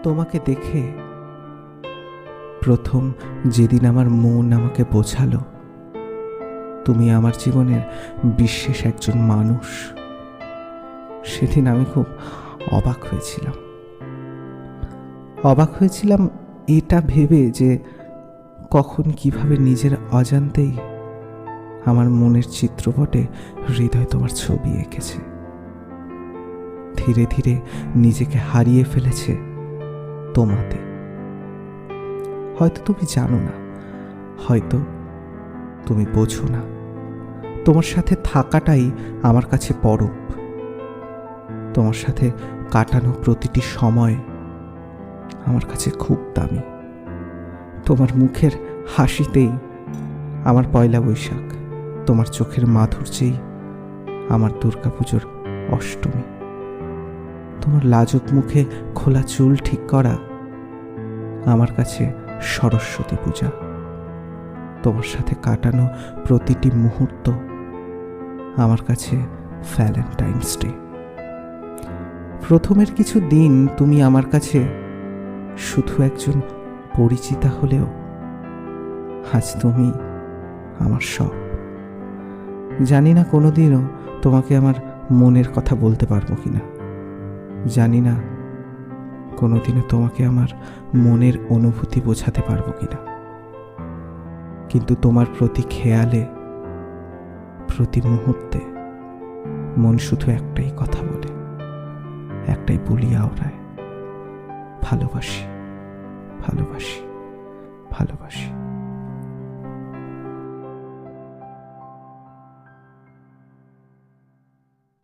তোমাকে দেখে প্রথম যেদিন আমার মন আমাকে বোঝালো তুমি আমার জীবনের বিশেষ একজন মানুষ, সেদিন আমি খুব অবাক হয়েছিলাম এটা ভেবে যে কখন কিভাবে নিজের অজান্তেই আমার মনের চিত্রপটে হৃদয় তোমার ছবি এঁকেছে, ধীরে ধীরে নিজেকে হারিয়ে ফেলেছে তোমাতে। হয়তো তুমি জানো না, হয়তো তুমি বোঝো না, তোমার সাথে থাকাটাই আমার কাছে পরব। তোমার সাথে কাটানো প্রতিটি সময় আমার কাছে খুব দামি। তোমার মুখের হাসিতেই আমার পয়লা বৈশাখ, তোমার চোখের মাধুর্যেই আমার দুর্গাপুজোর অষ্টমী, তোমার লাজুক মুখে খোলা চুল ঠিক করা আমার কাছে সরস্বতী পূজা, তোমার সাথে কাটানো প্রতিটি মুহূর্ত আমার কাছে ভ্যালেন্টাইন্স ডে। প্রথমের কিছু দিন তুমি আমার কাছে শুধু একজন পরিচিতা হলেও আজ তুমি আমার সব। জানি না কোনোদিনও তোমাকে আমার মনের কথা বলতে পারবো কিনা, জানি না কোনোদিনও তোমাকে আমার মনের অনুভূতি বোঝাতে পারবো কিনা, কিন্তু তোমার প্রতি খেয়ালে প্রতি মুহূর্তে মন শুধু একটাই কথা বলে, একটাই বলিয়া ওড়ায়, ভালোবাসি, ভালোবাসি, ভালোবাসি।